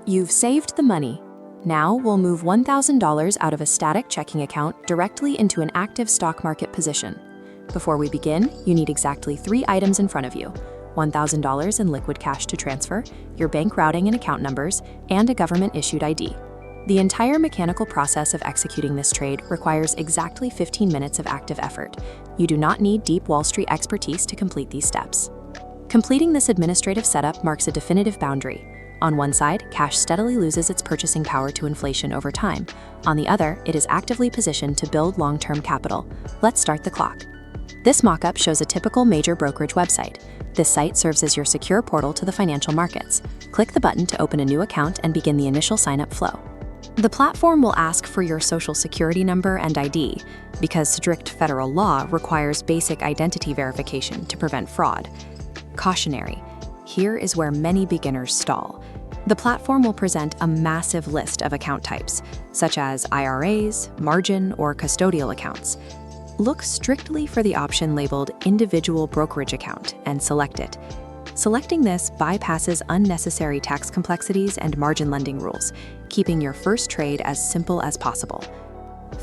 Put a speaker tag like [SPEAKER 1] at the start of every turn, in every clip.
[SPEAKER 1] You've saved the money. Now we'll move $1,000 out of a static checking account directly into an active stock market position. Before we begin, you need exactly 3 items in front of you: $1,000 in liquid cash to transfer, your bank routing and account numbers, and a government-issued ID. The entire mechanical process of executing this trade requires exactly 15 minutes of active effort. You do not need deep Wall Street expertise to complete these steps. Completing this administrative setup marks a definitive boundary. On one side, cash steadily loses its purchasing power to inflation over time. On the other, it is actively positioned to build long-term capital. Let's start the clock. This mock-up shows a typical major brokerage website. This site serves as your secure portal to the financial markets. Click the button to open a new account and begin the initial sign-up flow. The platform will ask for your social security number and ID, because strict federal law requires basic identity verification to prevent fraud. Cautionary: here is where many beginners stall. The platform will present a massive list of account types, such as IRAs, margin, or custodial accounts. Look strictly for the option labeled Individual Brokerage Account and select it. Selecting this bypasses unnecessary tax complexities and margin lending rules, keeping your first trade as simple as possible.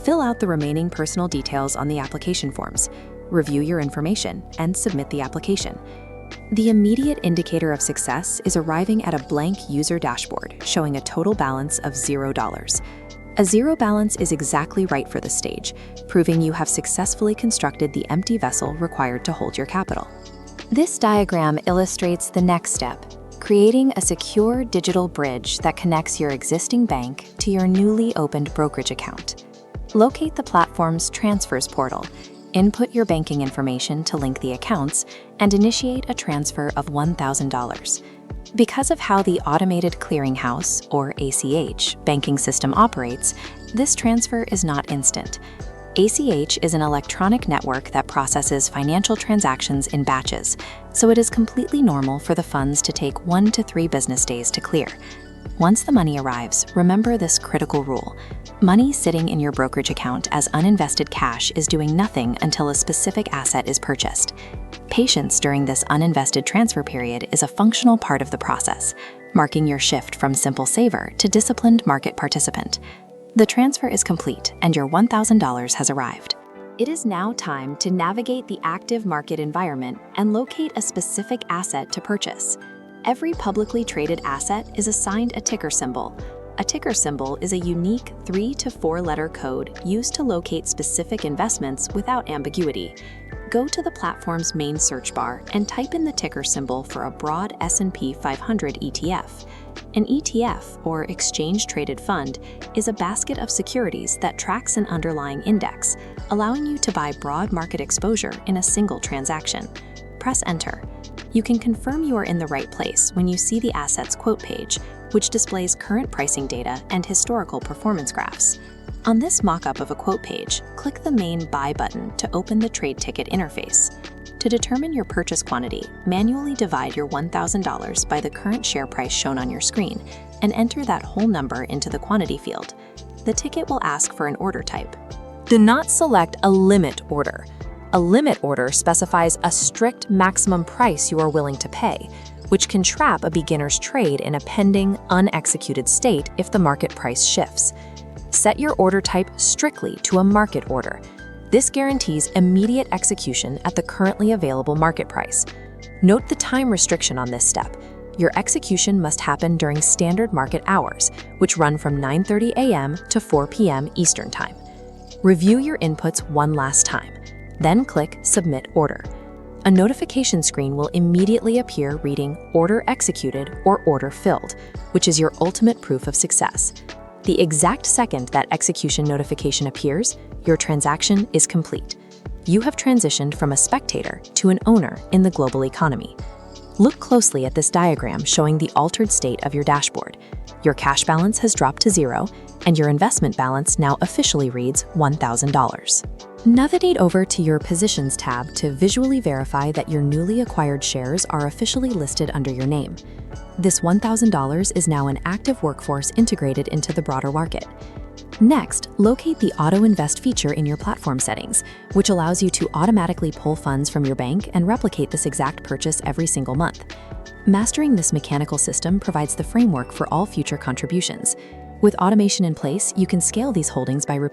[SPEAKER 1] Fill out the remaining personal details on the application forms, review your information, and submit the application. The immediate indicator of success is arriving at a blank user dashboard showing a total balance of $0. A zero balance is exactly right for this stage, proving you have successfully constructed the empty vessel required to hold your capital. This diagram illustrates the next step: creating a secure digital bridge that connects your existing bank to your newly opened brokerage account. Locate the platform's Transfers portal, input your banking information to link the accounts, and initiate a transfer of $1,000. Because of how the Automated Clearinghouse, or ACH, banking system operates, this transfer is not instant. ACH is an electronic network that processes financial transactions in batches, so it is completely normal for the funds to take 1 to 3 business days to clear. Once the money arrives, remember this critical rule: money sitting in your brokerage account as uninvested cash is doing nothing until a specific asset is purchased. Patience during this uninvested transfer period is a functional part of the process, marking your shift from simple saver to disciplined market participant. The transfer is complete and your $1,000 has arrived. It is now time to navigate the active market environment and locate a specific asset to purchase. Every publicly traded asset is assigned a ticker symbol. A ticker symbol is a unique 3 to 4-letter code used to locate specific investments without ambiguity. Go to the platform's main search bar and type in the ticker symbol for a broad S&P 500 ETF. An ETF, or exchange-traded fund, is a basket of securities that tracks an underlying index, allowing you to buy broad market exposure in a single transaction. Press Enter. You can confirm you are in the right place when you see the asset's quote page, which displays current pricing data and historical performance graphs. On this mock-up of a quote page, click the main Buy button to open the trade ticket interface. To determine your purchase quantity, manually divide your $1,000 by the current share price shown on your screen and enter that whole number into the quantity field. The ticket will ask for an order type. Do not select a limit order. A limit order specifies a strict maximum price you are willing to pay, which can trap a beginner's trade in a pending, unexecuted state if the market price shifts. Set your order type strictly to a market order. This guarantees immediate execution at the currently available market price. Note the time restriction on this step. Your execution must happen during standard market hours, which run from 9:30 a.m. to 4 p.m. Eastern Time. Review your inputs one last time, then click Submit Order. A notification screen will immediately appear reading Order Executed or Order Filled, which is your ultimate proof of success. The exact second that execution notification appears, your transaction is complete. You have transitioned from a spectator to an owner in the global economy. Look closely at this diagram showing the altered state of your dashboard. Your cash balance has dropped to 0, and your investment balance now officially reads $1,000. Navigate over to your Positions tab to visually verify that your newly acquired shares are officially listed under your name. This $1,000 is now an active workforce integrated into the broader market. Next, locate the Auto Invest feature in your platform settings, which allows you to automatically pull funds from your bank and replicate this exact purchase every single month. Mastering this mechanical system provides the framework for all future contributions. With automation in place, you can scale these holdings by repeating